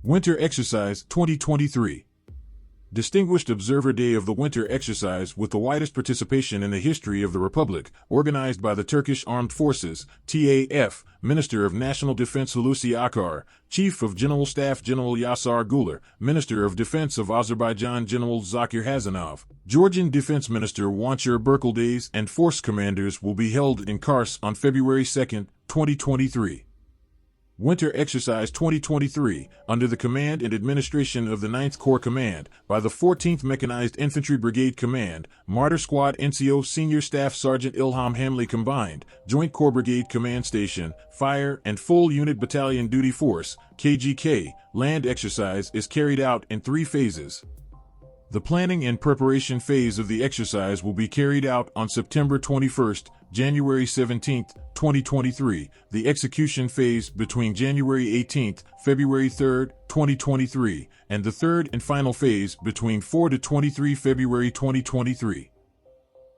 Winter Exercise 2023. Distinguished Observer Day of the Winter Exercise with the widest participation in the history of the Republic, organized by the Turkish Armed Forces, TAF, Minister of National Defense Hulusi Akar, Chief of General Staff General Yasar Guler, Minister of Defense of Azerbaijan General Zakir Hazanov, Georgian Defense Minister Wancher Berkeldays, and force commanders will be held in Kars on February 2, 2023. Winter Exercise 2023, under the command and administration of the 9th Corps Command, by the 14th Mechanized Infantry Brigade Command, Martyr Squad NCO Senior Staff Sergeant Ilham Hamli Combined, Joint Corps Brigade Command Station, Fire and Full Unit Battalion Duty Force, KGK, land exercise is carried out in 3 phases. The planning and preparation phase of the exercise will be carried out on September 21, January 17, 2023, the execution phase between January 18, February 3, 2023, and the third and final phase between 4 to 23 February 2023.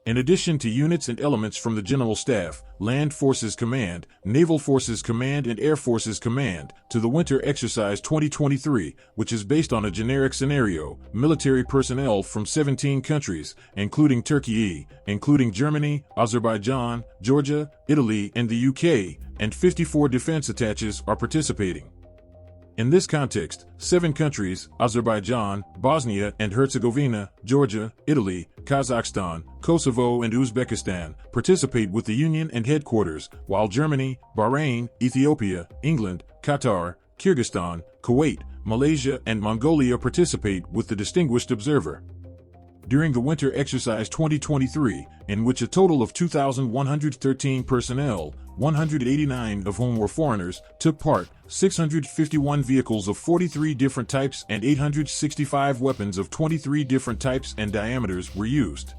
In addition to units and elements from the General Staff, Land Forces Command, Naval Forces Command and Air Forces Command, to the Winter Exercise 2023, which is based on a generic scenario, military personnel from 17 countries, including Turkey, including Germany, Azerbaijan, Georgia, Italy, and the UK, and 54 defense attaches are participating. In this context, 7 countries, Azerbaijan, Bosnia and Herzegovina, Georgia, Italy, Kazakhstan, Kosovo and Uzbekistan, participate with the Union and headquarters, while Germany, Bahrain, Ethiopia, England, Qatar, Kyrgyzstan, Kuwait, Malaysia and Mongolia participate with the distinguished observer. During the Winter Exercise 2023, in which a total of 2,113 personnel, 189 of whom were foreigners, took part, 651 vehicles of 43 different types and 865 weapons of 23 different types and diameters were used.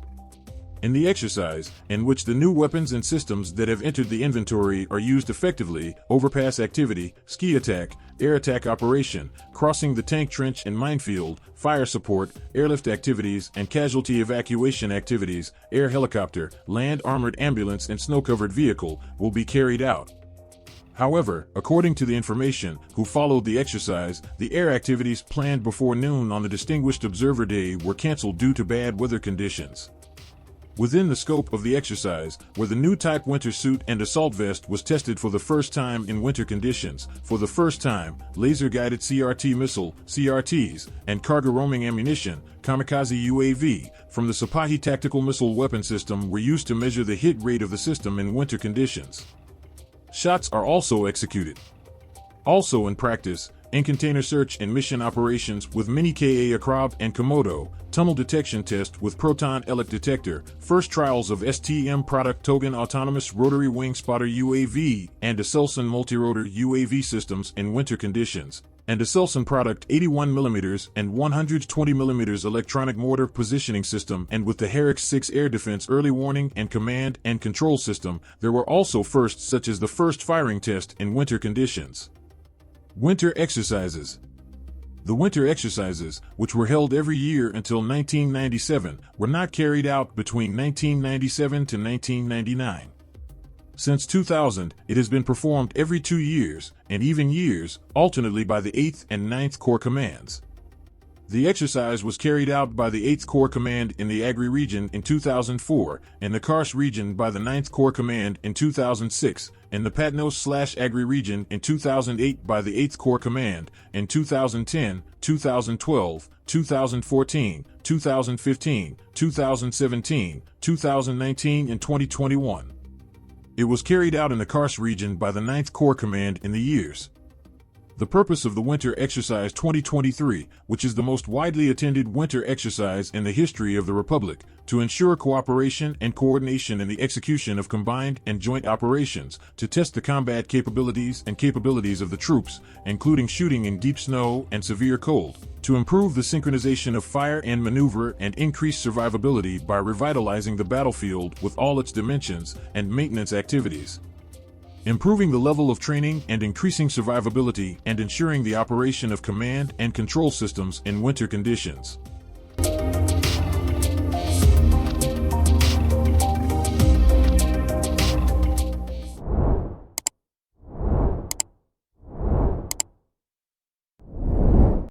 In the exercise, in which the new weapons and systems that have entered the inventory are used effectively, overpass activity, ski attack, air attack operation, crossing the tank trench and minefield, fire support, airlift activities and casualty evacuation activities, air helicopter, land armored ambulance and snow-covered vehicle will be carried out. However, according to the information who followed the exercise, the air activities planned before noon on the Distinguished Observer Day were canceled due to bad weather conditions. Within the scope of the exercise, where the new type winter suit and assault vest was tested for the first time in winter conditions, for the first time, laser-guided CRT missile, CRTs, and cargo roaming ammunition, kamikaze UAV, from the Sipahi tactical missile weapon system were used to measure the hit rate of the system in winter conditions. Shots are also executed. Also in practice, in container search and mission operations with Mini Ka Akrab and Komodo, tunnel detection test with proton elect detector, first trials of STM product Togan autonomous rotary wing spotter UAV and Aselsan multirotor UAV systems in winter conditions, and Aselsan product 81mm and 120mm electronic mortar positioning system, and with the Herrick 6 air defense early warning and command and control system. There were also firsts such as the first firing test in winter conditions. Winter Exercises. The winter exercises, which were held every year until 1997, were not carried out between 1997 to 1999. Since 2000, it has been performed every 2 years, and even years, alternately by the 8th and 9th Corps Commands. The exercise was carried out by the 8th Corps Command in the Agri region in 2004, in the Kars region by the 9th Corps Command in 2006, in the Patnos/Agri region in 2008 by the 8th Corps Command, in 2010, 2012, 2014, 2015, 2017, 2019 and 2021. It was carried out in the Kars region by the 9th Corps Command in the years. The purpose of the Winter Exercise 2023, which is the most widely attended winter exercise in the history of the Republic, to ensure cooperation and coordination in the execution of combined and joint operations, to test the combat capabilities of the troops, including shooting in deep snow and severe cold, to improve the synchronization of fire and maneuver and increase survivability by revitalizing the battlefield with all its dimensions and maintenance activities, improving the level of training and increasing survivability and ensuring the operation of command and control systems in winter conditions.